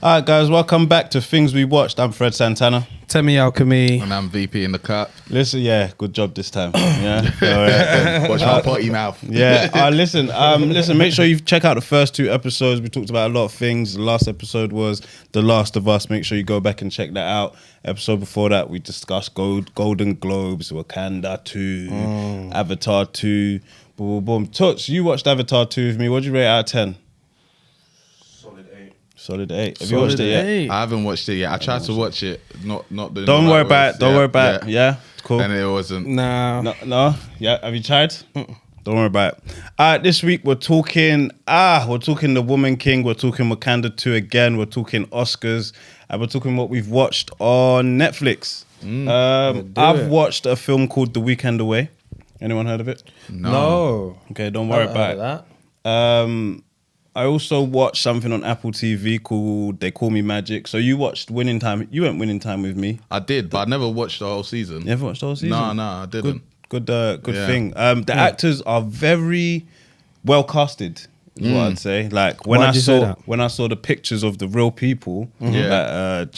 All right, guys, welcome back to Things We Watched. I'm Fred Santana. Temi Alchemy. And I'm VP in the cup. Listen, yeah, good job this time. Yeah, all right. Watch my potty mouth. Yeah. Listen. Make sure you check out the first two episodes. We talked about a lot of things. The last episode was The Last of Us. Make sure you go back and check that out. Episode before that, we discussed Golden Globes, Wakanda 2, Avatar 2. Boom, boom, boom. Toots, you watched Avatar 2 with me. What'd you rate out of 10? Solid 8. Have you watched it yet? I haven't watched it yet. I tried to watch it. Not the. Don't worry about it. Don't worry about it. Yeah, cool. And it wasn't. No. Yeah, have you tried? Don't worry about it. This week we're talking The Woman King. We're talking Wakanda 2 again. We're talking Oscars. And we're talking what we've watched on Netflix. I've watched a film called The Weekend Away. Anyone heard of it? No. Okay, don't worry about it. I also watched something on Apple TV called They Call Me Magic. So you watched Winning Time. You went Winning Time with me. I did, but I never watched the whole season. You never watched the whole season? No, I didn't. Good thing. The actors are very well casted, is what I'd say. Like when I saw the pictures of the real people, who was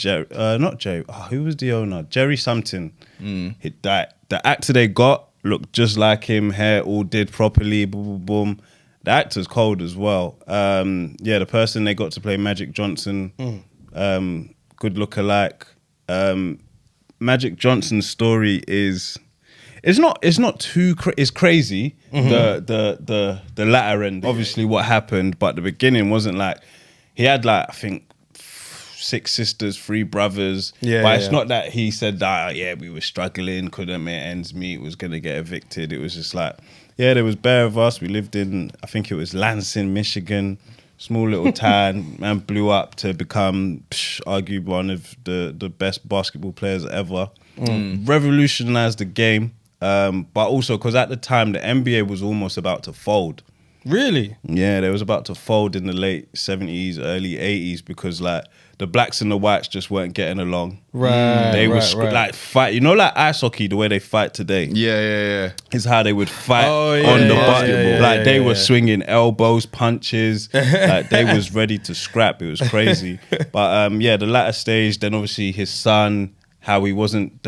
the owner? Jerry something. The actor they got looked just like him, hair all did properly, boom, boom, boom. The actor's cold as well. The person they got to play Magic Johnson, good lookalike. Magic Johnson's story is it's not too it's crazy. The latter end, obviously what happened, but the beginning wasn't like he had like I think 6 sisters, 3 brothers. But it's not that he said that we were struggling, couldn't make ends meet, was gonna get evicted. It was just like. Yeah, there was bare of us. We lived in, I think it was Lansing, Michigan, small little town. Man blew up to become, arguably one of the best basketball players ever. Revolutionized the game, but also because at the time the NBA was almost about to fold. Really? Yeah, they was about to fold in the late 70s, early 80s because like the blacks and the whites just weren't getting along. Right. They was like fight, like ice hockey, the way they fight today. Yeah. Is how they would fight on the basketball. Like they were swinging elbows, punches. Like they was ready to scrap. It was crazy. But the latter stage. Then obviously his son, how he wasn't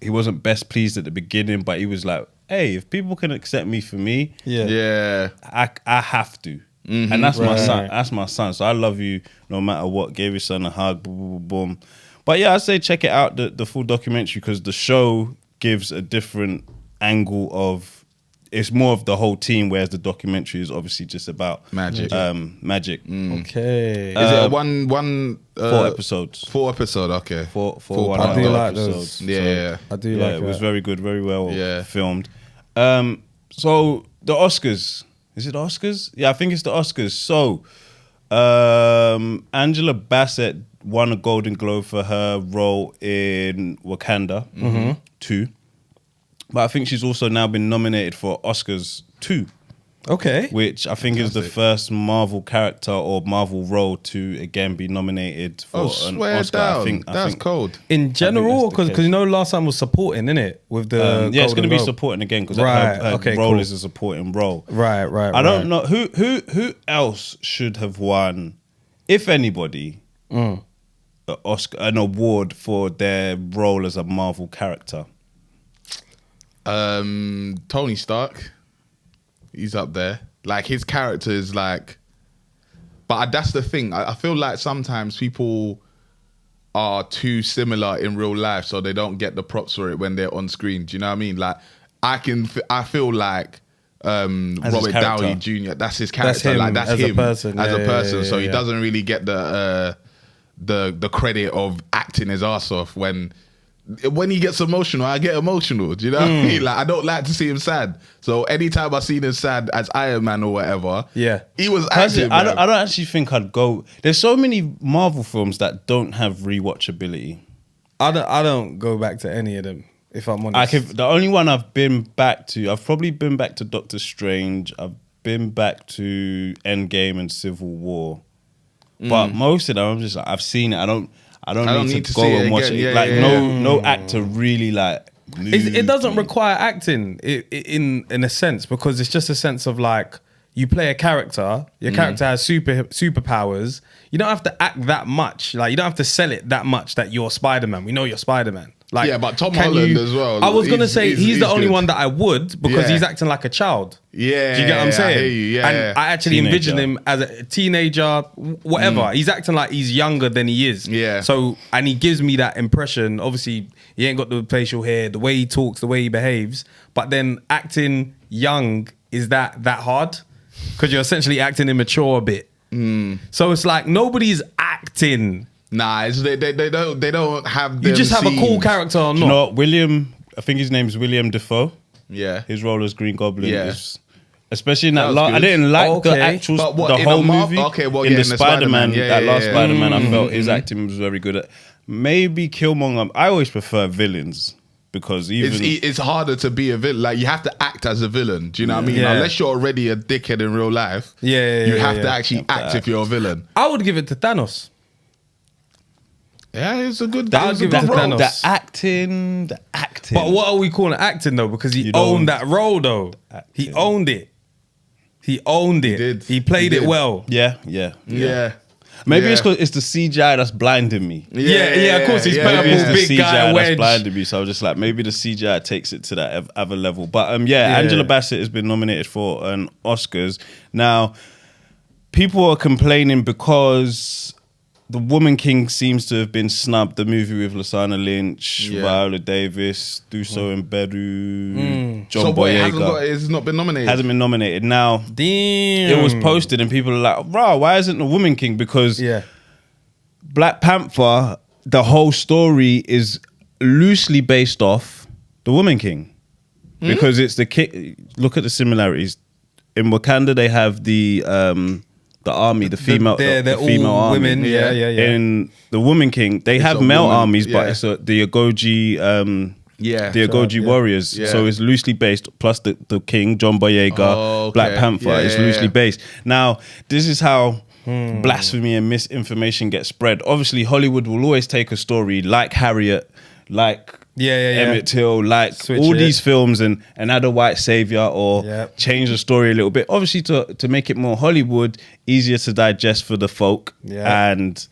he wasn't best pleased at the beginning, but he was like, hey, if people can accept me for me, I have to. And that's my son. That's my son. So I love you no matter what. Gave your son a hug. Boom, boom, boom. But yeah, I say check it out, the full documentary, because the show gives a different angle of. It's more of the whole team, whereas the documentary is obviously just about magic. Magic. Okay. Is it one 4 episodes? 4 episodes. Okay. Four I do like episodes. those. Yeah. I do like it was very good, very well filmed. So the Oscars. Is it the Oscars? Yeah, I think it's the Oscars. So Angela Bassett won a Golden Globe for her role in Wakanda 2. But I think she's also now been nominated for Oscars 2. Okay. Which I think is the first Marvel character or Marvel role to again be nominated for an Oscar. Down. I That's think cold. In general, because last time was supporting, innit? With the it's going to be supporting again because her role is a supporting role. Right. I don't know who else should have won, if anybody, an award for their role as a Marvel character. Tony Stark. He's up there. Like his character is like, but that's the thing. I feel like sometimes people are too similar in real life, so they don't get the props for it when they're on screen. Do you know what I mean? Like I feel like Robert Downey Jr. That's his character. That's him as a person. So he doesn't really get the credit of acting his ass off when he gets emotional. I get emotional. Do you know what I mean? Like I don't like to see him sad. So anytime I seen him sad as Iron Man or whatever, he was acting. I don't actually think I'd go. There's so many Marvel films that don't have rewatchability. I don't go back to any of them, if I'm honest. The only one I've been back to, I've probably been back to Doctor Strange. I've been back to Endgame and Civil War. But most of them, I'm just like, I've seen it. I don't need to go and watch it. No actor really like. It doesn't require acting in a sense, because it's just a sense of like you play a character, your character has superpowers, you don't have to act that much. Like, you don't have to sell it that much that you're Spider-Man. We know you're Spider-Man. Like, yeah, but Tom Holland as well. I was going to say he's the only good. one that I would, because he's acting like a child. Yeah. Do you get what I'm saying? I hear you, yeah. And I actually envision him as a teenager, whatever. He's acting like he's younger than he is. Yeah. So, and he gives me that impression. Obviously, he ain't got the facial hair, the way he talks, the way he behaves. But then acting young, is that hard? Because you're essentially acting immature a bit. So it's like nobody's acting. Nah, they don't have. You just have a cool character or not. You know what, I think his name's William Dafoe. Yeah. His role as Green Goblin Yeah. is, especially in that was last, I good. didn't like the actual, But what, the in whole a Mar- movie. okay, well, in yeah, the in the Spider-Man, Spider-Man. that Yeah, last yeah. Spider-Man, I felt his acting was very good. Maybe Killmonger, I always prefer villains because even... It's harder to be a villain. Like, you have to act as a villain. Do you know what I mean? Yeah. Unless you're already a dickhead in real life, you have to actually act if you're a villain. I would give it to Thanos. Yeah, it's a good. I'll give it to role. Thanos. The acting. But what are we calling acting though? Because he owned that role though. He owned it. He owned it. did. He played He it did. well. Yeah. Maybe it's because it's the CGI that's blinding me. Yeah, of course, he's Maybe purple, it's the big CGI guy, that's wedge. blinding me. So I was just like, maybe the CGI takes it to that other level. But Angela Bassett has been nominated for an Oscars. Now, people are complaining because The Woman King seems to have been snubbed. The movie with Lashana Lynch, Viola Davis, Duso Mbedu, John So what, Boyega. it's not been nominated. Hasn't been nominated. Now, Damn. it was posted and people are like, bro, why isn't The Woman King? Because Black Panther, the whole story is loosely based off The Woman King. Because it's the king. Look at the similarities. In Wakanda, they have the army, the female, they're female all army. women. Yeah. In The Woman King, they have a male woman, armies, but it's the Agoji, the Agoji warriors. Yeah. So it's loosely based. Plus the king, John Boyega, Black Panther. It's loosely based. Now, this is how blasphemy and misinformation get spread. Obviously, Hollywood will always take a story like Harriet, like Emmett Till, like Switch all it. these films and add a white savior or change the story a little bit. Obviously, to make it more Hollywood, easier to digest for the folk and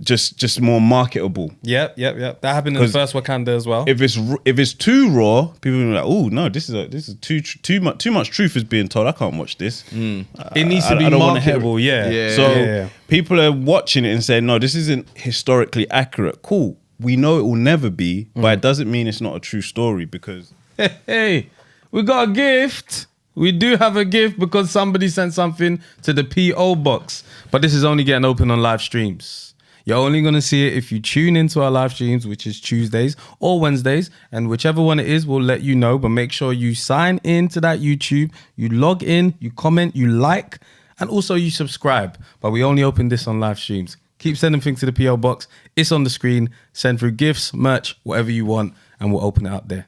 just more marketable. Yep. That happened in the first Wakanda as well. If it's too raw, people will be like, "Oh no, this is too much truth is being told. I can't watch this." It needs to be I don't wanna hear it. marketable. So people are watching it and saying, "No, this isn't historically accurate." Cool. We know it will never be, but it doesn't mean it's not a true story because... Hey, we got a gift. We do have a gift because somebody sent something to the P.O. box. But this is only getting open on live streams. You're only going to see it if you tune into our live streams, which is Tuesdays or Wednesdays. And whichever one it is, we'll let you know. But make sure you sign in to that YouTube. You log in, you comment, you like, and also you subscribe. But we only open this on live streams. Keep sending things to the PO box. It's on the screen. Send through gifts, merch, whatever you want, and we'll open it up there.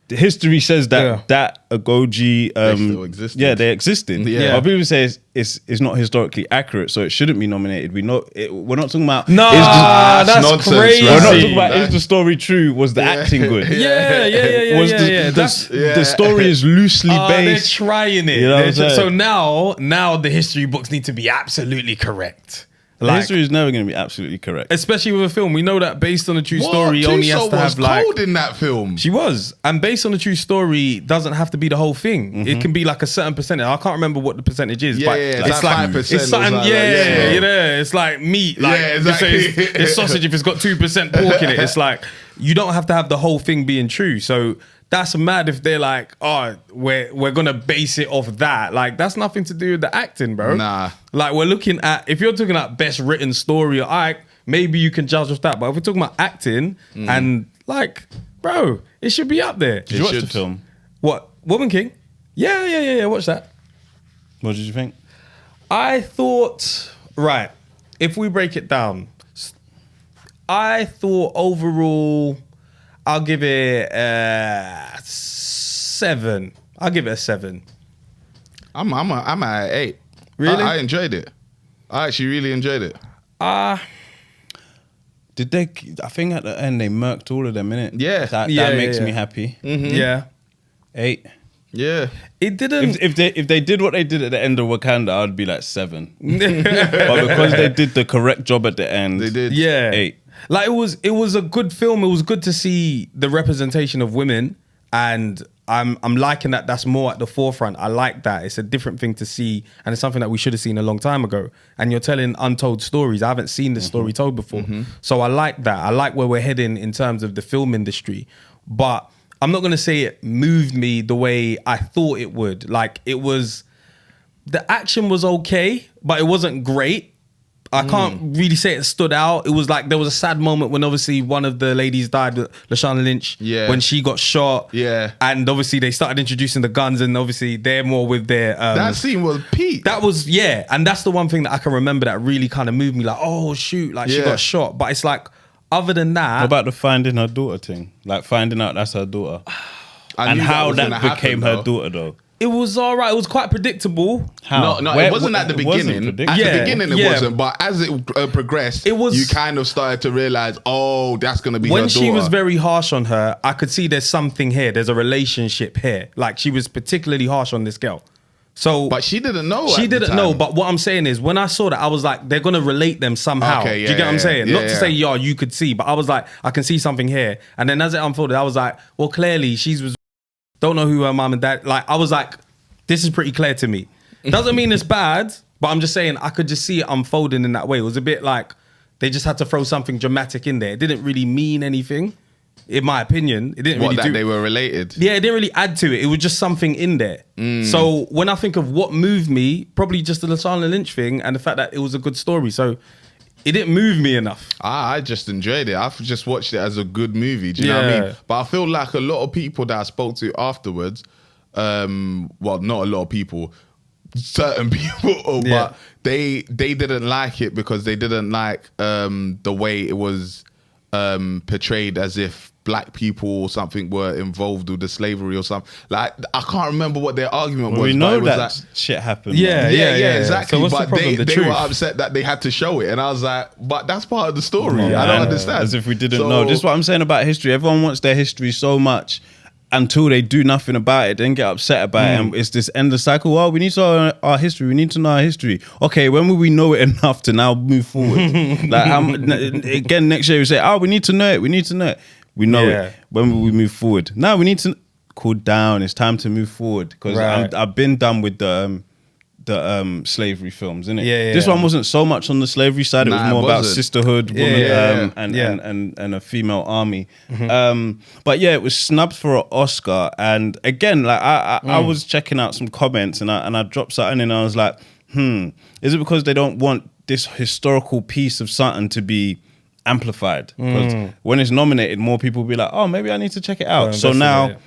The history says that Agoji... they still existed. Yeah, they existed. Yeah. But people say it's not historically accurate, so it shouldn't be nominated. We're not talking about... No, that's nonsense, crazy. We're not talking about is the story true? Was the acting good? Yeah. The story is loosely based. They're trying it. You know what I'm saying? So now the history books need to be absolutely correct. The history is never going to be absolutely correct. Especially with a film. We know that based on a true story only has to have like... cold in that film. She was. And based on a true story doesn't have to be the whole thing. It can be like a certain percentage. I can't remember what the percentage is. But it's like 5%. It's something, it's like meat. Like, exactly. It's sausage if it's got 2% pork in it. It's like, you don't have to have the whole thing being true. So that's mad if they're like, oh, we're gonna base it off that. Like, that's nothing to do with the acting, bro. Nah. Like, we're looking at, if you're talking about best written story, maybe you can judge off that. But if we're talking about acting and like, bro, it should be up there. Did you watch the film? What? Woman King? Yeah. Watch that. What did you think? I thought, right, if we break it down, I thought overall, I'll give it a 7. I'll give it a 7. I'm at 8. Really? I enjoyed it. I actually really enjoyed it. Did they? I think at the end they murked all of them, innit? Yeah. That makes me happy. Yeah. 8. Yeah. It didn't. If they did what they did at the end of Wakanda, I'd be like 7. But because they did the correct job at the end, They did. Yeah. 8. Like it was a good film. It was good to see the representation of women, and I'm liking that that's more at the forefront. I like that. It's a different thing to see, and it's something that we should have seen a long time ago. And you're telling untold stories. I haven't seen this story told before. So I like that. I like where we're heading in terms of the film industry. But I'm not going to say it moved me the way I thought it would. Like, the action was okay, but it wasn't great. I can't really say it stood out. It was like there was a sad moment when obviously one of the ladies died, Lashana Lynch, when she got shot. Yeah. And obviously they started introducing the guns, and obviously they're more with their... that scene was peak. That was, yeah. And that's the one thing that I can remember that really kind of moved me. Like, oh, shoot, like she got shot. But it's like, other than that... What about the finding her daughter thing? Like finding out that's her daughter. And how that became her daughter, though. It was all right. It was quite predictable. How? No, it wasn't at the beginning. At the beginning, it wasn't. But as it progressed, you kind of started to realize, oh, that's going to be her daughter. When she was very harsh on her, I could see there's something here. There's a relationship here. Like, she was particularly harsh on this girl. So, but she didn't know. She didn't know. But what I'm saying is, when I saw that, I was like, they're going to relate them somehow. Okay, Do you get what I'm saying? Yeah, Not to say, you could see, but I was like, I can see something here. And then as it unfolded, I was like, well, clearly don't know who her mom and dad, like, I was like, this is pretty clear to me. Doesn't mean it's bad, but I'm just saying I could just see it unfolding in that way. It was a bit like they just had to throw something dramatic in there. It didn't really mean anything, in my opinion. It didn't really they were related. Yeah, it didn't really add to it. It was just something in there. So when I think of what moved me, probably just the Lashana Lynch thing and the fact that it was a good story. So it didn't move me enough. I just enjoyed it. I've just watched it as a good movie. Do you know what I mean? But I feel like a lot of people that I spoke to afterwards, well, not a lot of people, certain people, but they didn't like it because they didn't like the way it was portrayed as if black people or something were involved with the slavery or something. Like, I can't remember what their argument was. We know that like, shit happened. Yeah, exactly. So what's but the problem? they were upset that they had to show it, and I was like, but that's part of the story. I don't understand. As if we didn't know. This is what I'm saying about history. Everyone wants their history so much until they do nothing about it, then get upset about it, and it's this endless cycle. Well, we need to know our history. We need to know our history. Okay, when will we know it enough to now move forward? Again, next year we say, we need to know it. We need to know it. We know it. When will we move forward? Now we need to cool down. It's time to move forward because I've been done with the slavery films, innit? This one wasn't so much on the slavery side. It was more about sisterhood, woman, and a female army. But yeah, it was snubbed for an Oscar. And again, like I was checking out some comments, and I dropped something, and I was like, is it because they don't want this historical piece of something to be amplified? Because when it's nominated, more people will be like, oh, maybe I need to check it out. So now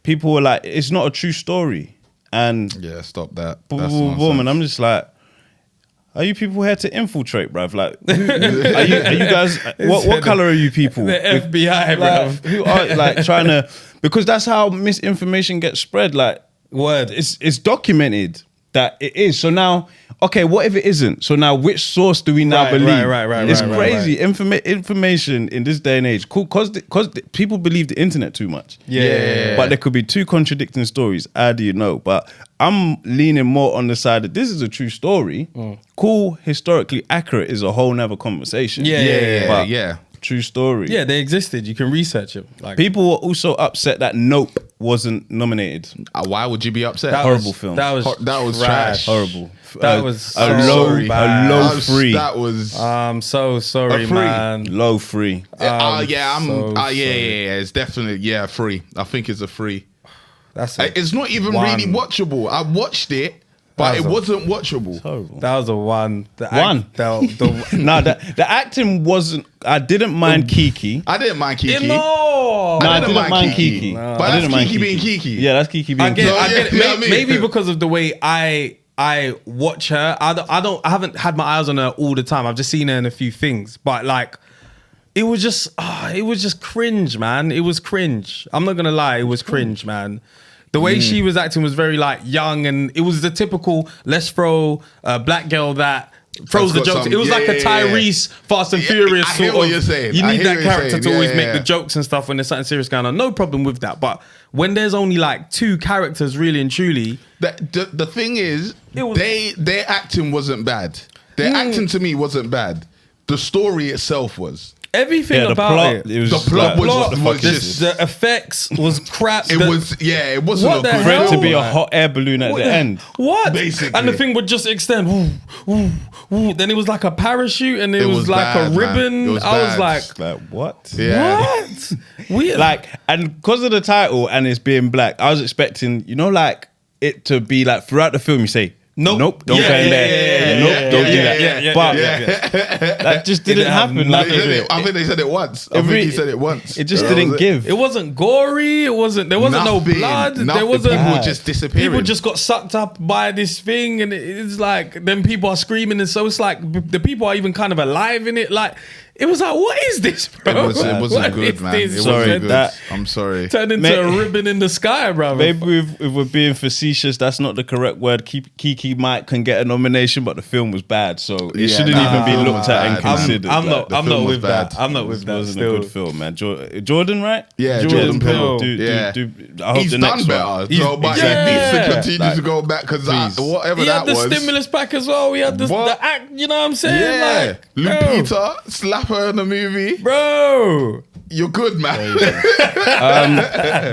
people were like, it's not a true story. And stop that. Boom, and I'm just like, are you people here to infiltrate, bruv? Like, are you guys? What color are you people? The FBI, bruv. Who are like trying to? Because that's how misinformation gets spread. Like, it's documented that it is. So now, okay, what if it isn't? So now, which source do we now believe? It's crazy. Information in this day and age, cool, because people believe the internet too much. But there could be two contradicting stories. How do you know? But I'm leaning more on the side that this is a true story. Cool, historically accurate is a whole nother conversation. Yeah. True story. Yeah, they existed. You can research it. Like, people were also upset that Nope wasn't nominated. Why would you be upset? Horrible film. That was trash. Horrible. That was a low free. That was. I'm so sorry, man. Low free. It's definitely free. I think it's a free. It's not even really watchable. I watched it. But it wasn't watchable. That was a one. The acting wasn't. I didn't mind Kiki. I didn't mind Kiki. I didn't mind Kiki. No. But that's Kiki being Kiki. Yeah, that's Kiki being Kiki. I get it. Maybe because of the way I watch her. I haven't had my eyes on her all the time. I've just seen her in a few things. But like, it was just cringe, man. It was cringe. I'm not gonna lie, it was cringe, man. The way she was acting was very like young, and it was the typical let's throw a black girl that throws the got jokes. some- It was yeah, like a yeah, yeah. Tyrese Fast and Furious I hear sort what of. you're saying. You I need hear that what you're character saying. to always Yeah, make yeah. the jokes and stuff when there's something serious going on. No problem with that. But when there's only like two characters, really and truly, The thing is, It was- their acting wasn't bad. Their acting to me wasn't bad. The story itself was. everything Yeah, the about plot. it. It was The just plot like, was- what the fuck was is just- this? The effects was crap. It wasn't What a the good For it to hell? be a Like- hot air balloon at the end. What? Basically. And the thing would just extend. Woo, woo, woo. Then it was like a parachute and it, was like bad, a man. ribbon. It was I was bad. like, Like, what? Yeah. what? Weird. Like, and because of the title and it's being black, I was expecting, like it to be like throughout the film, you say, nope, don't Yeah, go in yeah, there. yeah, Nope, yeah, don't yeah, do yeah, that. yeah, yeah, But yeah, that just didn't didn't have happen. Like, nothing. I think they said it once. I think he said it once. it just That didn't was give. It wasn't gory. There wasn't Nothing, no blood. There nothing. wasn't. People were just disappearing. People just got sucked up by this thing, and it's like then people are screaming, and so it's like the people are even kind of alive in it. Like it was like, what is this, bro? It wasn't What good, is man. this? It Sorry, wasn't good. that- I'm sorry. Turned into Mate- a ribbon in the sky, bro. Maybe if we're being facetious, that's not the correct word. Kiki might can get a nomination, but the film was bad, so it Yeah, shouldn't nah, even the be film looked was at and bad, man. considered. I'm Like, not. the I'm film not was with that. bad. I'm not It with that. wasn't Still. a good film, man. Jordan, right? Yeah, Jordan Peele. Yeah. I hope He's the done next better. one. So, but exactly. he needs to Yeah. continue Like, to go back because please. whatever He that had the was. stimulus pack as well. We had the What? act. You know what I'm saying? Yeah, Like, bro, Lupita, slap her in the movie. bro. You're good, man.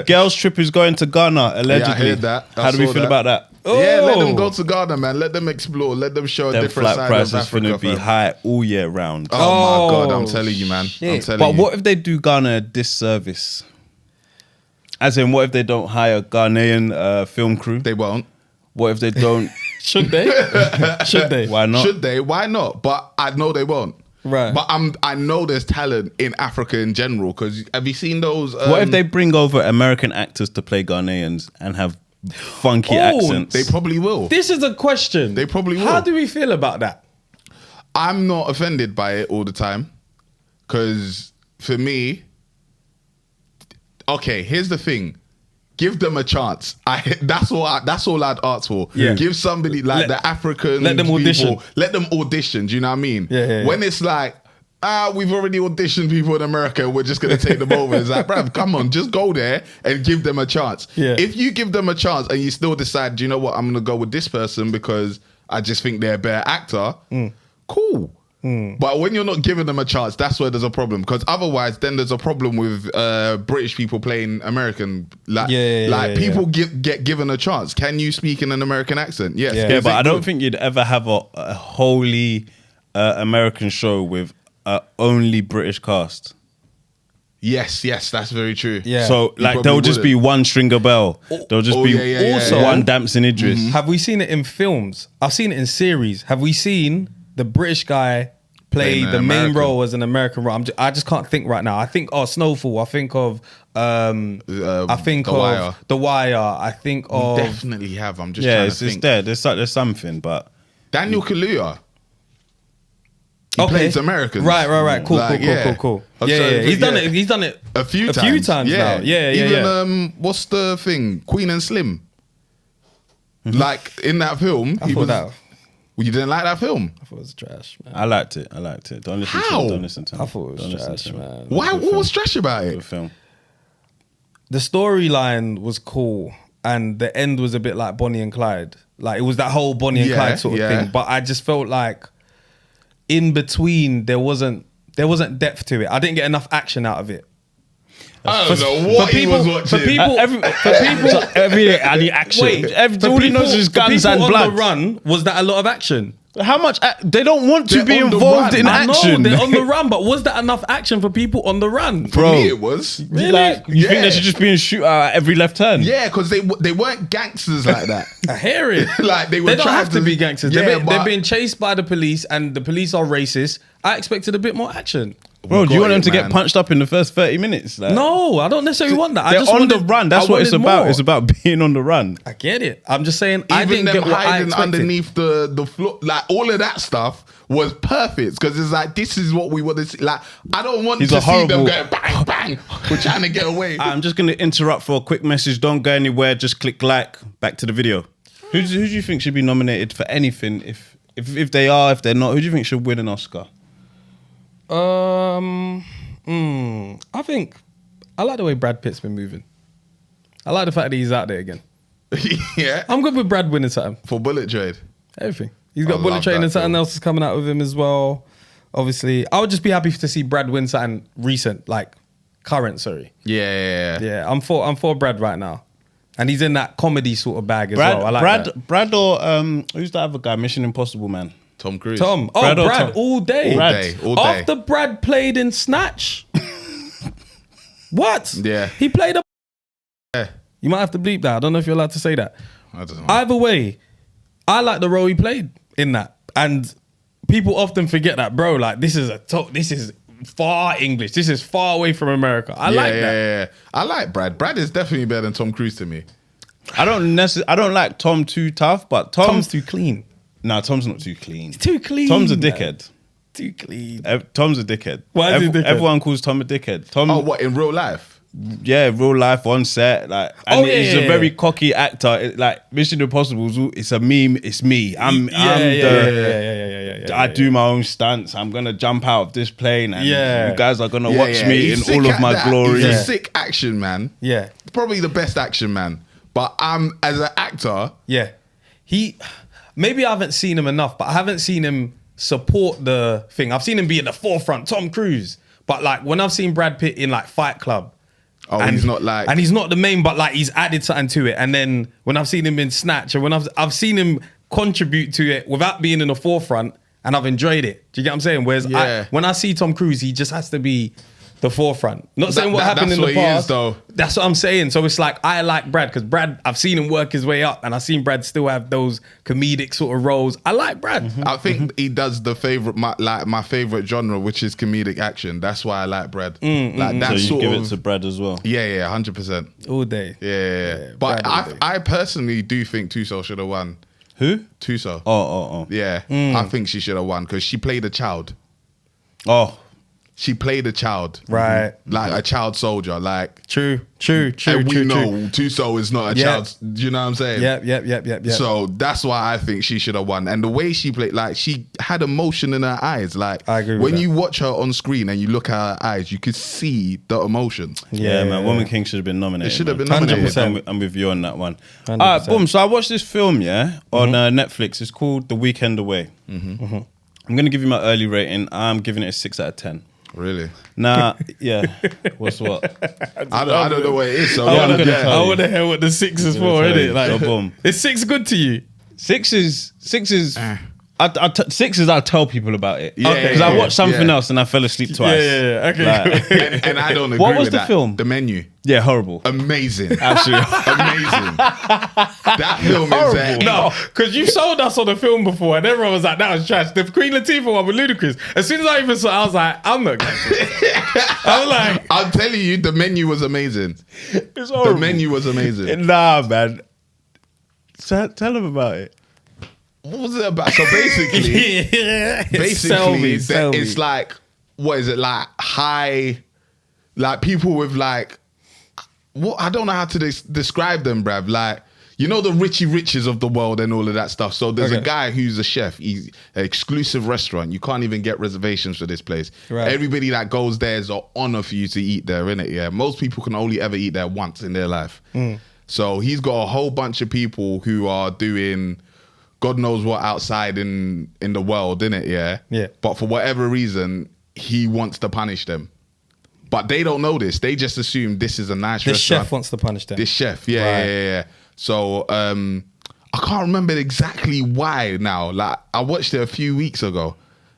Girls trip is going to Ghana allegedly. heard that. I How do we saw feel that. about that? Yeah, let them Oh. go to Ghana, man. Let them explore. Let them show a Them different flight side prices of is going to Africa. be fam. high all year round. Oh, my God, I'm Oh, telling you, man. I'm shit. telling But you. what if they do Ghana a disservice? As in, what if they don't hire Ghanaian film crew? They won't. What if they don't? Should they? Should they? Why not? Should they? Why not? But I know they won't. Right. But I know there's talent in Africa in general. Because have you seen those? What if they bring over American actors to play Ghanaians and have funky Oh, accents? They probably will. This is a question. They probably will. How do we feel about that? I'm not offended by it all the time. Because for me, okay, here's the thing. Give them a chance. That's all I'd ask for. Yeah. Give somebody like the African let them audition. people, let them audition. Do you know what I mean? Yeah. When it's like, we've already auditioned people in America, we're just gonna take them over. It's like, bruv, come on, just go there and give them a chance. Yeah. If you give them a chance and you still decide, do you know what, I'm gonna go with this person because I just think they're a better actor, cool. But when you're not giving them a chance, that's where there's a problem. Because otherwise, then there's a problem with British people playing American. Like, people get given a chance. Can you speak in an American accent? Yes. Yeah. Yeah, Is but it I don't good? think you'd ever have a wholly American show with only British cast. Yes, that's very true. Yeah. So You like probably there'll just be wouldn't. one Stringer Bell. There'll just be yeah, Also- one Damson Idris. Have we seen it in films? I've seen it in series. Have we seen the British guy play Playing an the main American. role as an American role? I just can't think right now. I think Snowfall. I think of I think The of Wire. The Wire. I think of Definitely have. I'm just Yeah, trying it's to think. there. There's something, but Daniel Kaluuya. He plays Americans. Right. Cool. Like, yeah. Cool. I'm Yeah. trying to He's think, done yeah. it. He's done it A few times now. Yeah. Even what's the thing? Queen and Slim. Like in that film, I thought that. Well, you didn't like that film. I thought it was trash, man. I liked it. Don't listen How? to it. Don't listen to it. I thought it was Don't listen trash, to it. man. Why? Good What was film. trash about Good it? film. The storyline was cool, and the end was a bit like Bonnie and Clyde. Like it was that whole Bonnie and Yeah, Clyde sort of yeah. thing. But I just felt like in between there wasn't depth to it. I didn't get enough action out of it. I don't know what he was watching. For people, Every any action. for All he knows is for guns people and on blood. the run, was that a lot of action? How much? They don't want to They're be on the involved run. in I action. know they're on the run, but was that enough action for people on the run? For Bro. me, it was. Really? Like, you think Yeah. they should just be in shoot at every left turn? Yeah, because they weren't gangsters like that. I hear it. Like, they were They don't trying have to to- be gangsters. Yeah, they're but- being chased by the police, and the police are racist. I expected a bit more action. Bro, do you got want them it, to get man. punched up in the first 30 minutes? Like, No, I don't necessarily want that. I they're just on the wanted- run. That's I what it's wanted about. more. It's about being on the run. I get it. I'm just saying I Even didn't them get what I hiding expected. underneath the floor, like all of that stuff was perfect because it's like this is what we want to see. Like I don't want He's to a see them horrible- going bang bang. We're trying to get away. I'm just going to interrupt for a quick message. Don't go anywhere. Just click like. Back to the video. Who do you think should be nominated for anything if If they are, if they're not, who do you think should win an Oscar? I think I like the way Brad Pitt's been moving. I like the fact that he's out there again. Yeah. I'm good with Brad winning something. For Bullet Trade. Everything. He's got I Bullet love Train that and something film. else is coming out with him as well. Obviously, I would just be happy to see Brad win something recent, like current. Sorry. Yeah. Yeah, I'm for Brad right now, and he's in that comedy sort of bag as well. I like that. Brad or who's that other guy? Mission Impossible man. Tom Cruise. Tom. Oh, Brad or Brad Tom? all day. All day. After Brad played in Snatch. What? Yeah. He played a. Yeah. You might have to bleep that. I don't know if you're allowed to say that. I don't know. Either way, I like the role he played in that, and people often forget that, bro. Like this is far English. This is far away from America. I like that. Yeah. I like Brad. Brad is definitely better than Tom Cruise to me. I don't like Tom too tough, but Tom's too clean. Nah, Tom's not too clean. Too clean. Tom's a man. dickhead. Too clean. Tom's a dickhead. Why is he a dickhead? Everyone calls Tom a dickhead. Tom, Oh, what, in real life? yeah, real life on set, like, and he's a very cocky actor. Like Mission Impossible, it's a meme. It's me. I do my own stunts. I'm gonna jump out of this plane, and you guys are gonna watch me in He's all sick of at my that. glory. He's a sick action man. Yeah. Probably the best action man. But as an actor, Yeah. Maybe I haven't seen him enough, but I haven't seen him support the thing. I've seen him be in the forefront, Tom Cruise. But like when I've seen Brad Pitt in like Fight Club. and he's not like, and he's not the main, but like he's added something to it. And then when I've seen him in Snatch, and when I've seen him contribute to it without being in the forefront, and I've enjoyed it. Do you get what I'm saying? Whereas when I see Tom Cruise, he just has to be the forefront. Not saying what happened in the past. Though. That's what I'm saying. So it's like I like Brad because Brad, I've seen him work his way up, and I've seen Brad still have those comedic sort of roles. I like Brad. I think he does the my favorite genre, which is comedic action. That's why I like Brad. Like that So you sort give of. it to Brad as well. Yeah, 100%. All day. Yeah. But Brad all day. I personally do think Tuso should have won. Who? Tuso. Oh. Yeah, I think she should have won because she played a child. Oh. She played a child, Right. Like a child soldier, like. True. And we know Tuso is not a child. Do you know what I'm saying? Yep. So that's why I think she should have won. And the way she played, like she had emotion in her eyes. Like I agree with when that. you watch her on screen and you look at her eyes, you could see the emotion. Yeah, man. Woman King should have been nominated. It should have man. been nominated. 100%. I'm with you on that one. 100%. All right, boom. So I watched this film, on Netflix. It's called The Weekend Away. I'm going to give you my early rating. I'm giving it a 6 out of 10. Really? Nah, yeah. What's what? I don't know what it is. So I'm gonna tell I you. want to hear what the 6 is I'm gonna for, tell innit? you. Like, So boom. is 6 good to you? 6 is. 6 is I'll tell people about it. Yeah, Because I watched something yeah. else and I fell asleep twice. Yeah. Okay. Like- and I don't agree What was with the that. film? The Menu. Yeah, horrible. Amazing. Absolutely. Amazing. That film is No, because you sold us on the film before, and everyone was like, "That was trash." The Queen Latifah one with Ludacris. As soon as I even saw, it, I was like, "I'm not." I was like, I'm telling you, The Menu was amazing. It's horrible. The Menu was amazing. Nah, man. Tell them about it. What was it about? So basically, Sell me. it's like, what is it, like high, like people with like, what, I don't know how to describe them, bruv. Like, you know the Richie Riches of the world and all of that stuff. So there's a guy who's a chef. He's an exclusive restaurant. You can't even get reservations for this place. Right. Everybody that goes there is an honor for you to eat there, innit? Yeah. Most people can only ever eat there once in their life. So he's got a whole bunch of people who are doing God knows what outside in the world, innit? Yeah. Yeah. But for whatever reason, he wants to punish them. But they don't know this. They just assume this is a nice this restaurant. chef wants to punish them. This chef, yeah. So I can't remember exactly why now. Like I watched it a few weeks ago.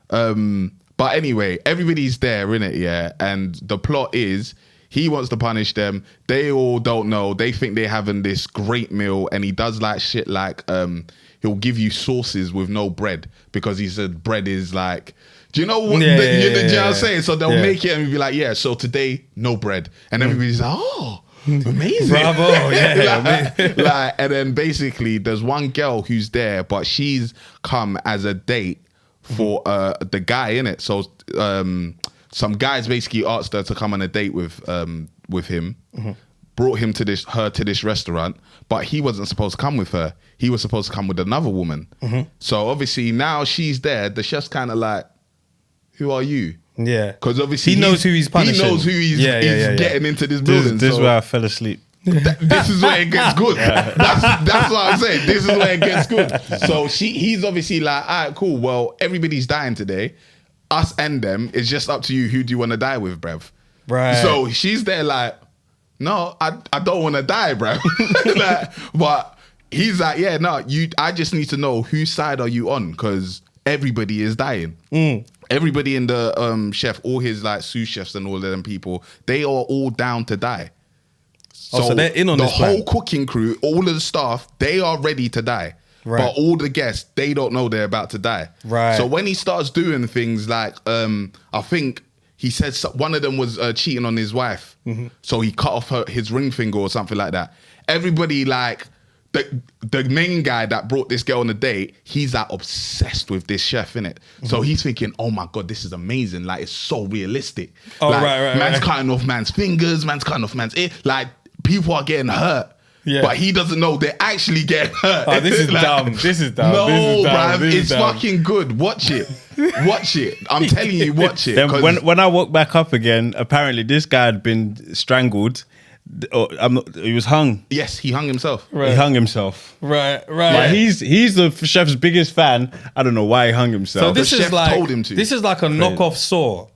But anyway, everybody's there, innit? Yeah. And the plot is he wants to punish them. They all don't know. They think they're having this great meal, and he does like shit like he'll give you sauces with no bread because he said bread is like. Do you know what? You know what I'm saying? So they'll make it and be like, yeah. So today, no bread, and everybody's like, oh. Amazing. Bravo, yeah. like, and then basically there's one girl who's there, but she's come as a date for the guy in it. So some guys basically asked her to come on a date with him, brought her to this restaurant, but he wasn't supposed to come with her. He was supposed to come with another woman. So obviously now she's there. The chef's kind of like, who are you? Yeah. Because obviously he knows who he's punishing. He knows who he's getting into this building. This is where I fell asleep. This is where it gets good. That's what I'm saying. This is where it gets good. So he's obviously like, all right, cool. Well, everybody's dying today. Us and them. It's just up to you. Who do you want to die with, bruv? Right. So she's there like, no, I don't want to die, bruv. Like, but he's like, yeah, no, I just need to know whose side are you on, because everybody is dying. Everybody in the chef, all his like sous chefs and all of them people, they are all down to die. So they're in on this plan. The whole cooking crew, all of the staff, they are ready to die. Right. But all the guests, they don't know they're about to die. Right. So when he starts doing things like, I think he said one of them was cheating on his wife. So he cut off his ring finger or something like that. Everybody like, the main guy that brought this girl on a date, he's like obsessed with this chef, innit? So he's thinking, oh my God, this is amazing. Like, it's so realistic. Oh, like, right. Man's cutting off man's fingers, man's cutting off man's ear. Like, people are getting hurt. Yeah. But he doesn't know they're actually getting hurt. Oh, this is like, dumb. This is dumb. No, this is dumb. bruv, it's fucking good. Watch it. Watch it. I'm telling you, watch it. Then when I woke back up again, apparently this guy had been strangled. He was hung. Yes, he hung himself. Right. He hung himself. Right. Like, he's the chef's biggest fan. I don't know why he hung himself. So this the is chef like told him to. This is like a knockoff Saw.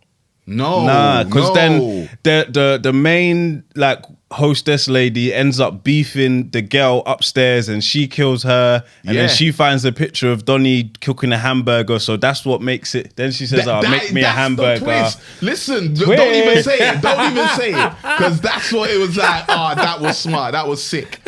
No, because then the main like hostess lady ends up beefing the girl upstairs, and she kills her, and then she finds a picture of Donnie cooking a hamburger, so that's what makes it. Then she says, make me a hamburger. Listen, don't even say it. Don't even say it, because that's what it was like. That was smart. That was sick.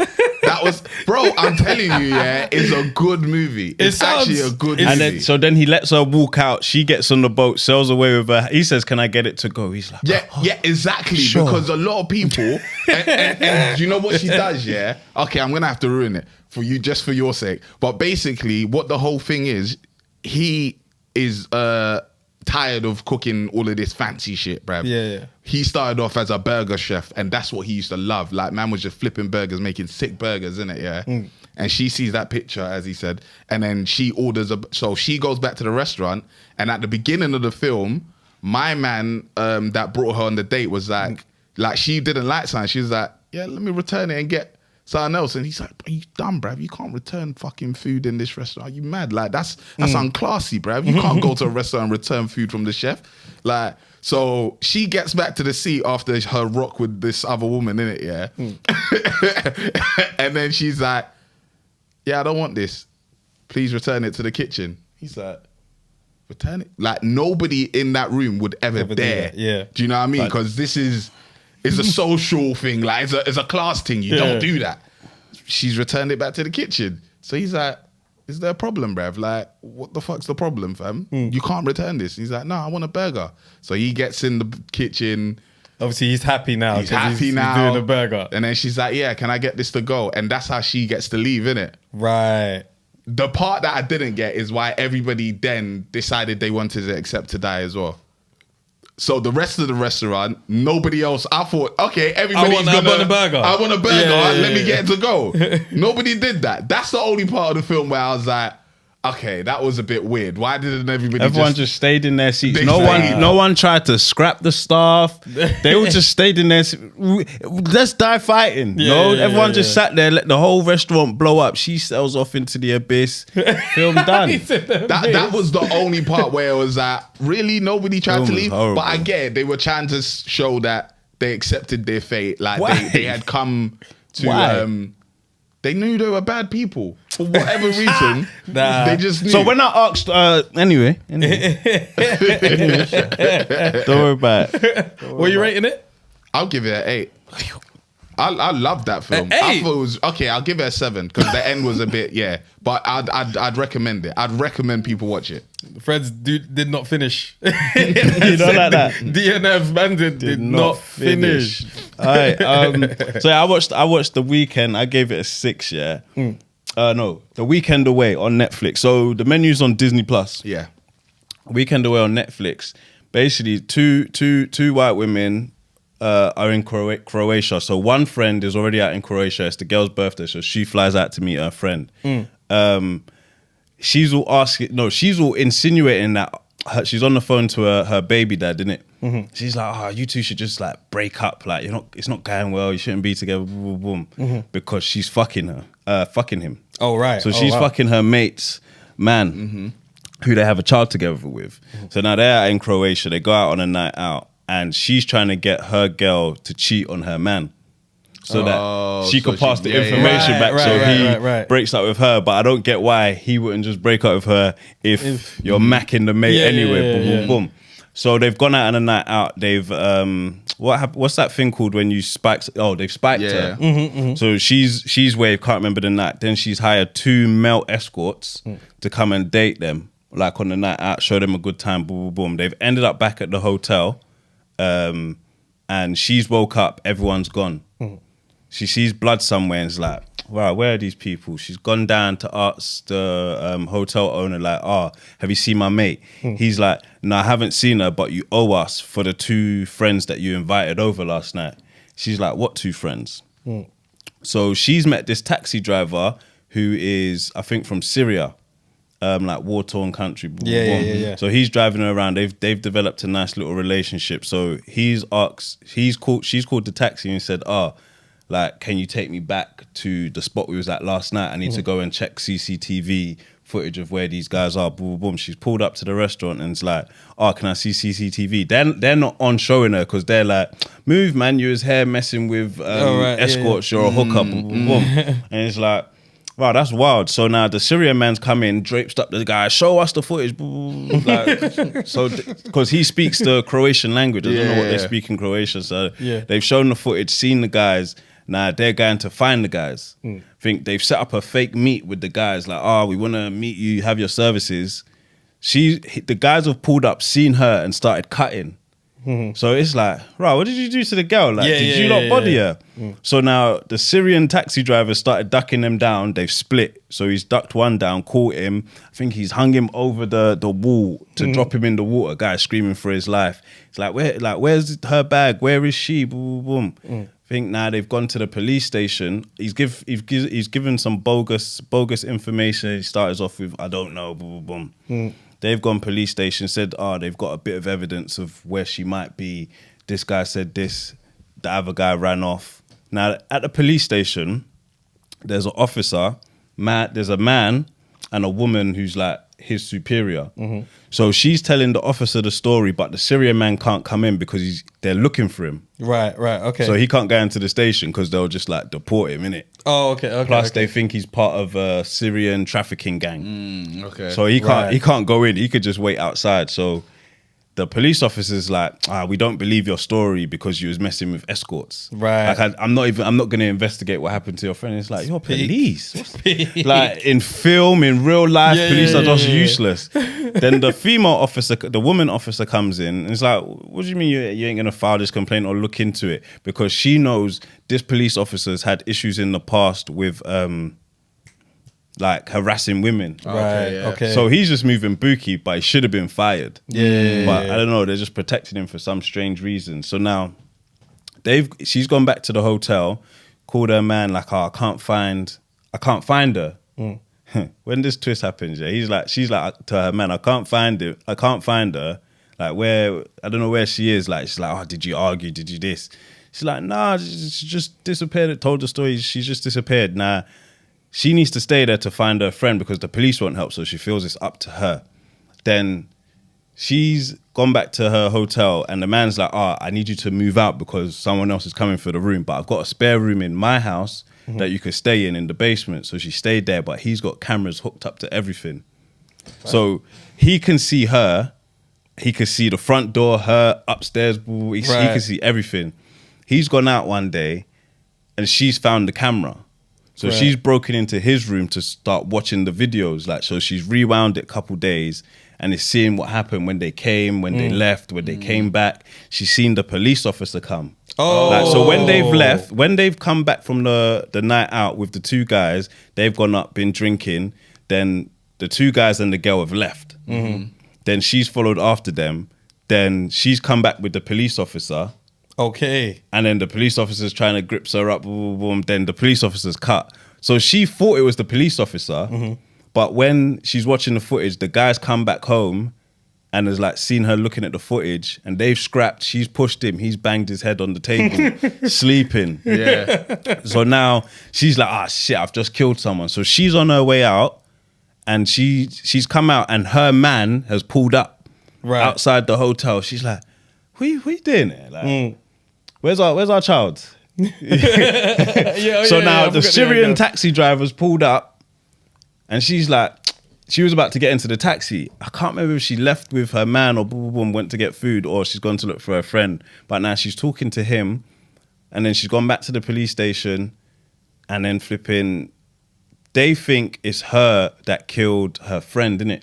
That was, bro, I'm telling you, yeah, it's a good movie. It's actually a good movie. And then he lets her walk out. She gets on the boat, sails away with her. He says, can I get it to go? He's like, yeah, exactly. Sure. Because a lot of people, and you know what she does, yeah? Okay, I'm going to have to ruin it for you, just for your sake. But basically, what the whole thing is, he is tired of cooking all of this fancy shit, bruv. Yeah. He started off as a burger chef, and that's what he used to love. Like, man was just flipping burgers, making sick burgers, innit, yeah? And she sees that picture, as he said, and then she orders so she goes back to the restaurant, and at the beginning of the film, my man that brought her on the date was like she didn't like something. She was like, yeah, let me return it and get something else. And he's like, are you dumb, bruv? You can't return fucking food in this restaurant. Are you mad? Like, that's unclassy, bruv. You can't go to a restaurant and return food from the chef. Like, so she gets back to the seat after her rock with this other woman in it, yeah? And then she's like, yeah, I don't want this. Please return it to the kitchen. He's like, return it? Like, nobody in that room would ever dare. Yeah. Do you know what I mean? Because it's a social thing. Like, it's a class thing. You don't do that. She's returned it back to the kitchen. So he's like, is there a problem, bruv? Like, what the fuck's the problem, fam? You can't return this. He's like, no, I want a burger. So he gets in the kitchen. Obviously, he's happy now. He's happy now. He's doing a burger. And then she's like, yeah, can I get this to go? And that's how she gets to leave, innit? Right. The part that I didn't get is why everybody then decided they wanted to accept to die as well. So the rest of the restaurant, nobody else. I thought, okay, everybody's I want a burger. I want a burger. Let me get it to go. Nobody did that. That's the only part of the film where I was like, okay, that was a bit weird. Why didn't everyone just stayed in their seats? No one tried to scrap the staff. They all just stayed in their seats. Let's die fighting. Everyone just sat there, let the whole restaurant blow up. She sails off into the abyss. Film done. That was the only part where it was like, really, nobody tried to leave. Horrible. But I get it. They were trying to show that they accepted their fate. Like they had come to they knew they were bad people for whatever reason. They just knew. So when I asked, anyway. Don't worry about it. What are you rating it? I'll give it an 8. I love that film. I thought it was okay. I'll give it a 7 because the end was a bit but I'd recommend it. I'd recommend people watch it. Fred's did not finish. You don't like that? DNF Bandit did not finish. All right. So I watched The Weekend. I gave it a 6. Yeah. No, The Weekend Away on Netflix. So the menu's on Disney Plus. Yeah. Weekend Away on Netflix. Basically, two white women are in Croatia. So one friend is already out in Croatia. It's the girl's birthday, so she flies out to meet her friend. She's all insinuating that she's on the phone to her baby dad, innit? She's like, oh, you two should just like break up. Like, it's not going well. You shouldn't be together. Boom, boom, boom. Because she's fucking him. Oh, right. So she's fucking her mate's man, who they have a child together with. So now they're out in Croatia. They go out on a night out, and she's trying to get her girl to cheat on her man, so that she could pass the information back. So he breaks up with her. But I don't get why he wouldn't just break up with her if you're macking the mate anyway. Boom, boom, boom. So they've gone out on a night out. They've what's that thing called when you spiked? Oh, they've spiked her. So she's waved. Can't remember the night. Then she's hired 2 male escorts to come and date them, like on the night out, show them a good time. Boom, boom, boom. They've ended up back at the hotel, and she's woke up. Everyone's gone. She sees blood somewhere and is like, wow, where are these people? She's gone down to ask the hotel owner, like, oh, have you seen my mate? He's like, no, I haven't seen her, but you owe us for the 2 friends that you invited over last night. She's like, what 2 friends? So she's met this taxi driver who is, I think, from Syria, like war-torn country. Yeah. So he's driving her around. They've developed a nice little relationship. So she's called the taxi and said, oh, like, can you take me back to the spot we was at last night? I need to go and check CCTV footage of where these guys are. Boom, boom, boom. She's pulled up to the restaurant and it's like, oh, can I see CCTV? They're not on showing her because they're like, move, man, you was here messing with escorts, you're a hooker. Boom, boom, boom. And it's like, wow, that's wild. So now the Syrian man's come in, draped up the guy, show us the footage. Like, so, because he speaks the Croatian language. I don't know what they speak in Croatia. So they've shown the footage, seen the guys. Now they're going to find the guys. I think they've set up a fake meet with the guys. Like, oh, we want to meet you, have your services. The guys have pulled up, seen her, and started cutting. So it's like, right, what did you do to the girl? Like, did you not body her? So now the Syrian taxi driver started ducking them down. They've split. So he's ducked one down, caught him. I think he's hung him over the wall to drop him in the water. Guy screaming for his life. It's like, where's her bag? Where is she? Boom, boom, boom. I think now they've gone to the police station. He's given some bogus information. He starts off with, I don't know, boom, boom, boom. They've gone police station, said, they've got a bit of evidence of where she might be. This guy said this, the other guy ran off. Now, at the police station, there's an officer, there's a man and a woman who's like his superior. So she's telling the officer the story, but the Syrian man can't come in because they're looking for him. Right, okay. So he can't go into the station because they'll just like deport him, innit? Oh, okay. Plus, they think he's part of a Syrian trafficking gang. Okay. So he can't go in. He could just wait outside. So the police officer's like, we don't believe your story because you was messing with escorts. Right. Like I'm not going to investigate what happened to your friend. It's like, you're police. Like in film, in real life, police are just useless. Then the woman officer comes in and it's like, what do you mean you ain't going to file this complaint or look into it? Because she knows this police officer's had issues in the past with like harassing women. Okay. So he's just moving bookie, but he should have been fired. But I don't know, they're just protecting him for some strange reason. So now she's gone back to the hotel, called her man like, I can't find her. When this twist happens, she's like to her man, I can't find her. Like, where, I don't know where she is. Like, she's like, did you argue? Did you this? She's like, nah, she just disappeared. Told the story, she's just disappeared. Now, she needs to stay there to find her friend because the police won't help, so she feels it's up to her. Then she's gone back to her hotel and the man's like, I need you to move out because someone else is coming for the room, but I've got a spare room in my house that you could stay in the basement. So she stayed there, but he's got cameras hooked up to everything. Right. So he can see her, he can see the front door, her upstairs, he can see everything. He's gone out one day and she's found the camera. So she's broken into his room to start watching the videos. Like, so she's rewound it a couple days and is seeing what happened when they came, when they left, when they came back. She's seen the police officer come. So when they've left, when they've come back from the night out with the 2 guys, they've gone up, been drinking. Then the 2 guys and the girl have left. Then she's followed after them. Then she's come back with the police officer. Okay. And then the police officer's trying to grip her up, boom, boom, boom. Then the police officer's cut. So she thought it was the police officer, but when she's watching the footage, the guy's come back home and has like seen her looking at the footage, and they've scrapped. She's pushed him. He's banged his head on the table, sleeping. Yeah. So now she's like, ah, shit, I've just killed someone. So she's on her way out, and she's come out, and her man has pulled up outside the hotel. She's like, what you doing there? Like, where's our child? So now the Syrian taxi driver's pulled up, and she's like, she was about to get into the taxi. I can't remember if she left with her man or boom, boom, boom, went to get food, or she's gone to look for her friend. But now she's talking to him, and then she's gone back to the police station, and then flipping, they think it's her that killed her friend, innit?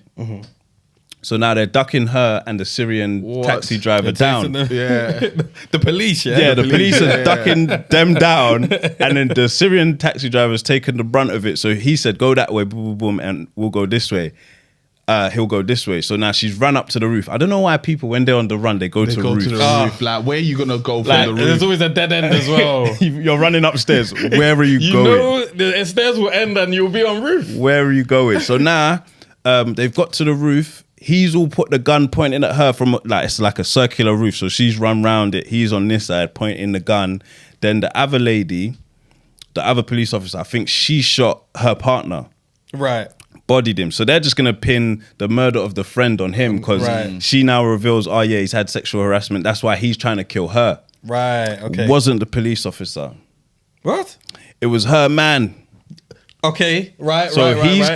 So now they're ducking her and the Syrian taxi driver down. The police, Yeah, the police are ducking them down, and then the Syrian taxi driver's taken the brunt of it. So he said, go that way, boom, boom, boom, and we'll go this way. He'll go this way. So now she's run up to the roof. I don't know why people, when they're on the run, they go to the roof. Like, where are you going to go from Like, the roof? There's always a dead end as well. You're running upstairs. Where are you going? You know the stairs will end and you'll be on roof. Where are you going? So now they've got to the roof. He's all put the gun pointing at her from, like, it's like a circular roof. So she's run round it. He's on this side pointing the gun. Then the other lady, the other police officer, I think she shot her partner. Right. Bodied him. So they're just going to pin the murder of the friend on him because she now reveals, oh yeah, he's had sexual harassment. That's why he's trying to kill her. Right, okay. It wasn't the police officer. What? It was her man. Okay, right, So right, he's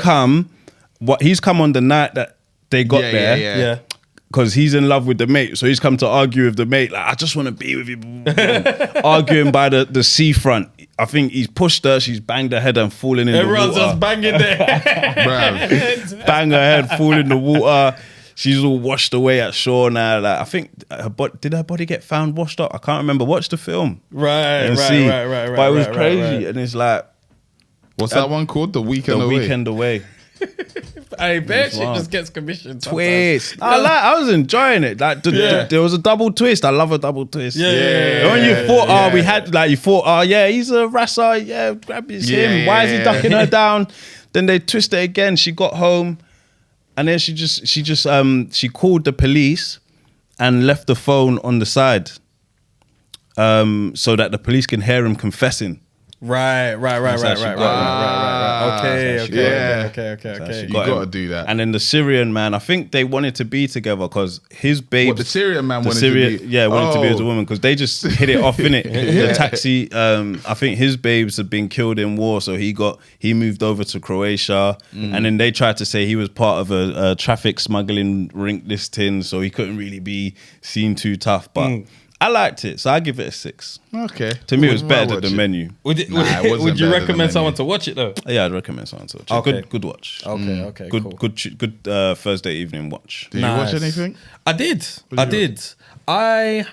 come on the night that they got there. Yeah. Because he's in love with the mate. So he's come to argue with the mate. Like, I just want to be with you. Arguing by the seafront. I think he's pushed her. She's banged her head and fallen in the water. Everyone's just banging their head. Bang her head, fall in the water. She's all washed away at shore now. Like, I think, did her body get found washed up? I can't remember. Watch the film. Right. But it was crazy. And it's like... What's that one called? The Weekend Away? The Weekend Away. I bet she just gets commissioned. Twist. I was enjoying it. Like there was a double twist. I love a double twist. When you thought, he's a rasa. Yeah, grab his him. Why is he ducking her down? Then they twist it again. She got home, and then she called the police and left the phone on the side, so that the police can hear him confessing. Right. Okay. You got to do that. And then the Syrian man, I think they wanted to be together because his babe... the Syrian man wanted to be... Yeah, wanted to be with a woman because they just hit it off, innit? The taxi, I think his babes had been killed in war, so he moved over to Croatia, and then they tried to say he was part of a traffic smuggling ring listing, so he couldn't really be seen too tough, but... I liked it, so I give it a 6. Okay. To me, it was better than The Menu. Would you recommend someone to watch it though? Yeah, I'd recommend someone to watch it. Okay. Good watch. Okay, Good, cool. good Thursday evening watch. Did you watch anything? I did. I'm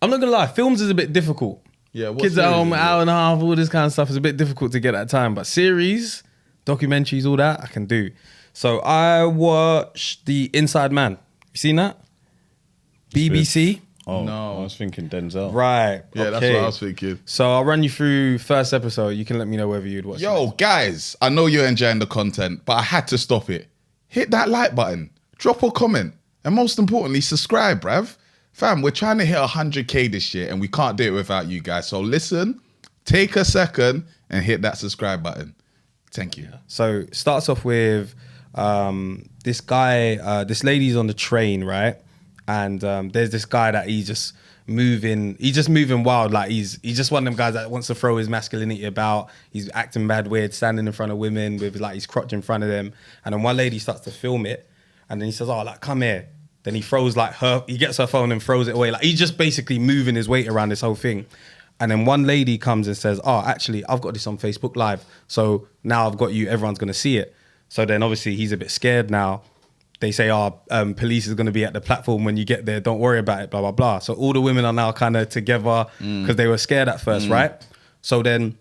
not gonna lie, films is a bit difficult. Yeah, kids at home, hour and a half, all this kind of stuff is a bit difficult to get at time. But series, documentaries, all that I can do. So I watched The Inside Man. You seen that? BBC. Oh, no. I was thinking Denzel. Right. Yeah, that's what I was thinking. So I'll run you through first episode. You can let me know whether you'd watch it. Yo, guys, I know you're enjoying the content, but I had to stop it. Hit that like button, drop a comment, and most importantly, subscribe, bruv. Fam, we're trying to hit 100K this year, and we can't do it without you guys. So listen, take a second, and hit that subscribe button. Thank you. So it starts off with this guy, this lady's on the train, right? And there's this guy that he's just moving wild. Like he's just one of them guys that wants to throw his masculinity about. He's acting mad weird, standing in front of women with like his crotch in front of them. And then one lady starts to film it, and then he says, "Oh, like come here." Then he throws he gets her phone and throws it away. Like he's just basically moving his weight around this whole thing. And then one lady comes and says, "Oh, actually, I've got this on Facebook Live. So now I've got you. Everyone's gonna see it." So then obviously he's a bit scared now. They say, police is going to be at the platform when you get there. Don't worry about it, blah, blah, blah. So all the women are now kind of together because they were scared at first, right? So then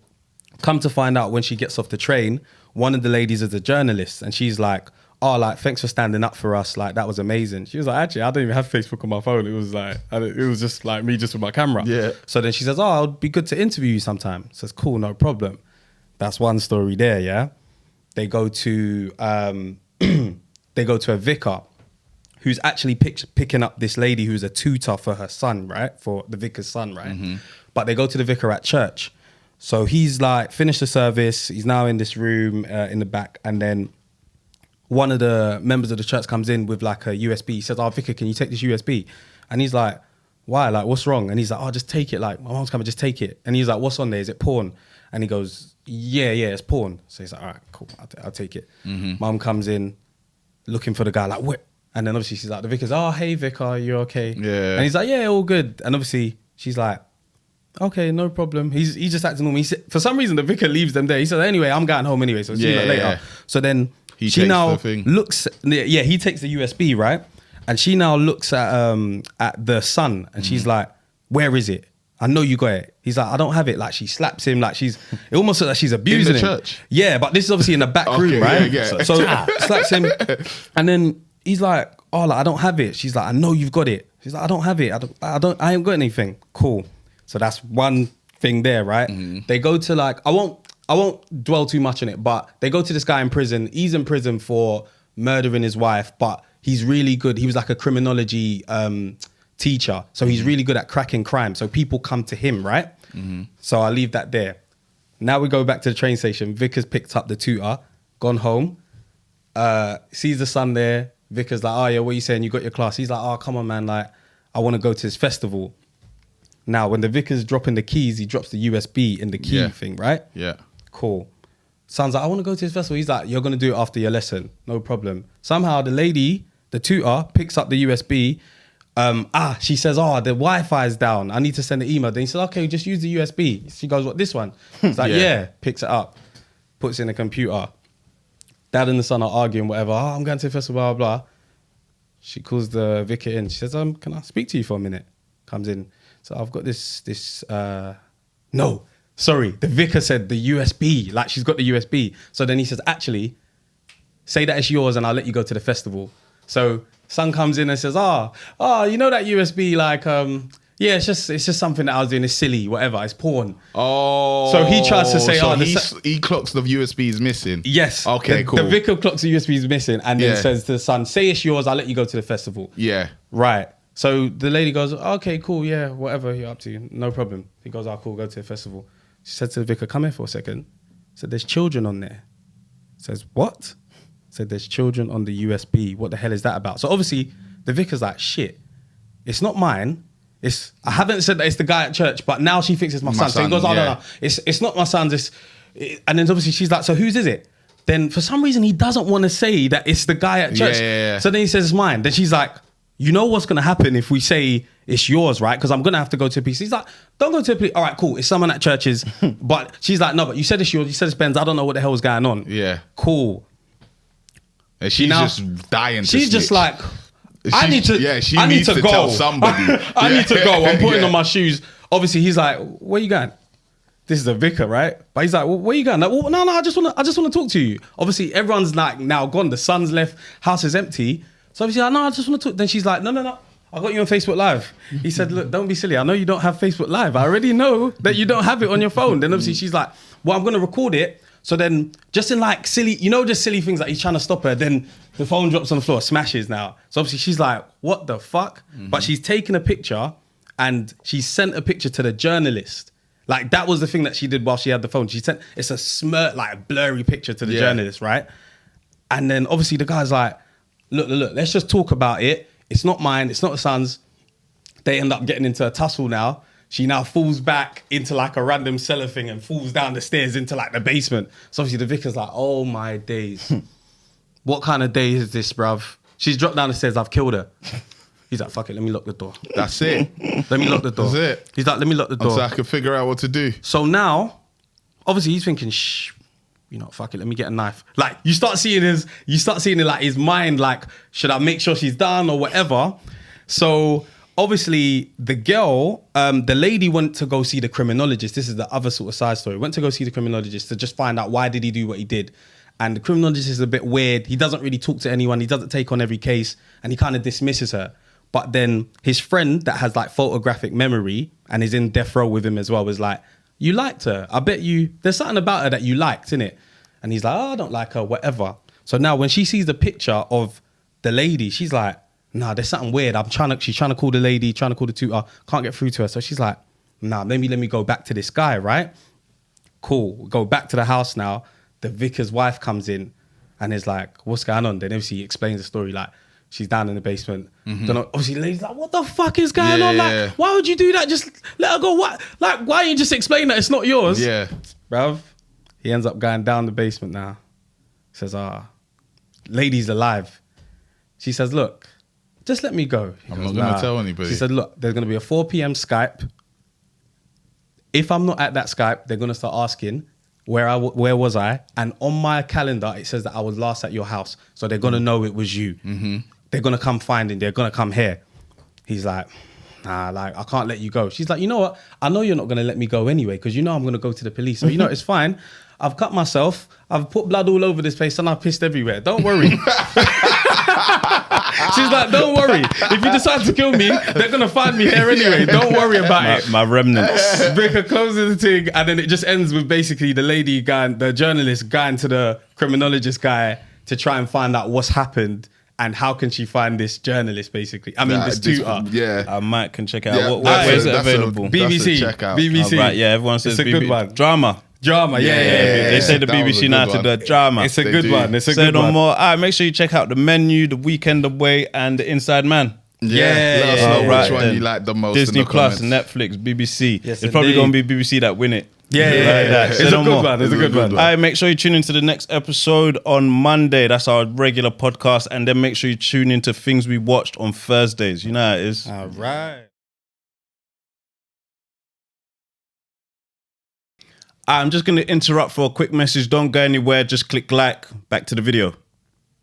come to find out when she gets off the train, one of the ladies is a journalist and she's like, oh, like, thanks for standing up for us. Like, that was amazing. She was like, actually, I don't even have Facebook on my phone. It was like, it was just like me just with my camera. Yeah. So then she says, oh, it'd be good to interview you sometime. Says, cool, no problem. That's one story there, yeah? They go to a vicar who's actually picking up this lady who's a tutor for her son, right? For the vicar's son, right? Mm-hmm. But they go to the vicar at church. So he's like, finished the service. He's now in this room in the back. And then one of the members of the church comes in with like a USB. He says, oh, vicar, can you take this USB? And he's like, why? Like, what's wrong? And he's like, oh, just take it. Like, my mom's coming, just take it. And he's like, what's on there? Is it porn? And he goes, yeah, it's porn. So he's like, all right, cool, I'll take it. Mm-hmm. Mum comes in looking for the guy, like, what? And then obviously she's like, the vicar's, oh, hey, vicar, you okay? Yeah. And he's like, yeah, all good. And obviously she's like, okay, no problem. He's just acting normal. For some reason, the vicar leaves them there. He says, anyway, I'm going home anyway, so see you later. Yeah. So then she now looks, he takes the USB, right? And she now looks at the son and she's like, where is it? I know you got it. He's like, I don't have it. Like, she slaps him. Like, it almost looks like she's abusing him. In the church? Yeah, but this is obviously in the back room, right? Yeah. So slaps him. And then he's like, oh, like, I don't have it. She's like, I know you've got it. She's like, I don't have it. I ain't got anything. Cool. So that's one thing there, right? Mm-hmm. They go to like, I won't dwell too much on it, but they go to this guy in prison. He's in prison for murdering his wife, but he's really good. He was like a criminology teacher. So he's really good at cracking crime. So people come to him, right? Mm-hmm. So I'll leave that there. Now we go back to the train station. Vicar's picked up the tutor, gone home, sees the son there. Vicar's like, oh yeah, what are you saying? You got your class. He's like, oh, come on, man. Like, I want to go to this festival. Now, when the vicar's dropping the keys, he drops the USB in the key thing, right? Yeah. Cool. Son's like, I want to go to this festival. He's like, you're going to do it after your lesson. No problem. Somehow the lady, the tutor, picks up the USB. She says, oh, the Wi-Fi is down. I need to send an email. Then he says, okay, just use the USB. She goes, what, this one? He's like, yeah. Picks it up, puts it in the computer. Dad and the son are arguing, whatever. Oh, I'm going to the festival, blah, blah. She calls the vicar in. She says, can I speak to you for a minute? Comes in. So I've got no, sorry. The vicar said the USB, like she's got the USB. So then he says, actually, say that it's yours and I'll let you go to the festival. So son comes in and says, you know that USB, like, yeah, it's just something that I was doing. It's silly, whatever. It's porn. Oh. So he tries to say, he clocks the USB is missing. Yes. Okay, cool. The vicar clocks the USB is missing and then says to the son, say it's yours, I'll let you go to the festival. Yeah. Right. So the lady goes, okay, cool, yeah, whatever you're up to, no problem. He goes, oh, cool, go to the festival. She said to the vicar, come here for a second. Said, there's children on there. Says, what? Said, there's children on the USB. What the hell is that about? So obviously, the vicar's like, shit, it's not mine. I haven't said that it's the guy at church, but now she thinks it's my son. So he goes, oh, no, it's not my son's. And then obviously she's like, so whose is it? Then for some reason, he doesn't want to say that it's the guy at church. Yeah. So then he says, it's mine. Then she's like, you know what's going to happen if we say it's yours, right? Because I'm going to have to go to a police. He's like, don't go to a police. All right, cool. It's someone at churches. But she's like, no, but you said it's yours. You said it's Ben's. I don't know what the hell is going on. Yeah. Cool. And she's just dying to She's snitch. Just like, I need to go. Tell somebody. I need to go. I'm putting on my shoes. Obviously, he's like, where you going? This is a vicar, right? But he's like, well, where you going? Like, well, no, I just want to talk to you. Obviously, everyone's like now gone. The son's left. House is empty. So obviously, like, no, I just want to talk. Then she's like, no. I got you on Facebook Live. He said, look, don't be silly. I know you don't have Facebook Live. I already know that you don't have it on your phone. Then obviously she's like, well, I'm going to record it. So then just in like silly, just silly things like he's trying to stop her. Then the phone drops on the floor, smashes now. So obviously she's like, what the fuck? Mm-hmm. But she's taken a picture and she sent a picture to the journalist. Like that was the thing that she did while she had the phone. She sent, it's a smirk, like a blurry picture to the journalist, right? And then obviously the guy's like, look, let's just talk about it. It's not mine. It's not the son's. They end up getting into a tussle now. She now falls back into like a random cellar thing and falls down the stairs into like the basement. So obviously the vicar's like, oh my days. What kind of day is this, bruv? She's dropped down the stairs. I've killed her. He's like, fuck it. Let me lock the door. That's it. Let me lock the door. That's it. He's like, let me lock the door. So I can figure out what to do. So now, obviously he's thinking, fuck it, let me get a knife. Like, you start seeing it like his mind, like, should I make sure she's done or whatever? So obviously the girl, the lady went to go see the criminologist. This is the other sort of side story. Went to go see the criminologist to just find out why did he do what he did. And the criminologist is a bit weird. He doesn't really talk to anyone. He doesn't take on every case, and he kind of dismisses her. But then his friend that has like photographic memory and is in death row with him as well was like, you liked her. I bet there's something about her that you liked, innit? And he's like, oh, I don't like her, whatever. So now when she sees the picture of the lady, she's like, nah, there's something weird. She's trying to call the lady, trying to call the tutor, can't get through to her. So she's like, nah, maybe let me go back to this guy, right? Cool. We go back to the house now. The vicar's wife comes in and is like, what's going on? Then obviously he explains the story, like, she's down in the basement. Then obviously the lady's like, what the fuck is going on? Like, why would you do that? Just let her go. What? Like, why don't you just explain that it's not yours? Yeah. Bruv, he ends up going down the basement now. Says, lady's alive. She says, look, just let me go. I'm not going to tell anybody. She said, look, there's going to be a 4 p.m. Skype. If I'm not at that Skype, they're going to start asking, where was I? And on my calendar, it says that I was last at your house. So they're going to know it was you. They're going to come find him. They're going to come here. He's like, nah, like, I can't let you go. She's like, you know what? I know you're not going to let me go anyway, because you know I'm going to go to the police. So, you know, it's fine. I've cut myself. I've put blood all over this place and I've pissed everywhere. Don't worry. She's like, don't worry. If you decide to kill me, they're going to find me here anyway. Don't worry about it. My remnants. Vicar closes the thing and then it just ends with basically the lady going, the journalist going to the criminologist guy to try and find out what's happened and how can she find this journalist, basically. I mean, this tutor. Yeah. Mike can check it out. Where's it available? BBC. Check out. BBC. Right, yeah, everyone says It's a good one. Drama. Drama, yeah. They say the That was a BBC now good to one. the drama. It's a good one. It's a Say good no one. more. All right, make sure you check out The Menu, The Weekend Away, and The Inside Man. Let us know Right which one then. you like the most. Disney in the Plus, comments. Netflix, BBC. Yes, it's probably indeed. going to be BBC that win it. Yeah. Like that. It's Say a no good more. one. It's a good one. All right, make sure you tune into the next episode on Monday. That's our regular podcast. And then make sure you tune into Things We Watched on Thursdays. You know how it is. All right. I'm just going to interrupt for a quick message. Don't go anywhere. Just click like. Back to the video.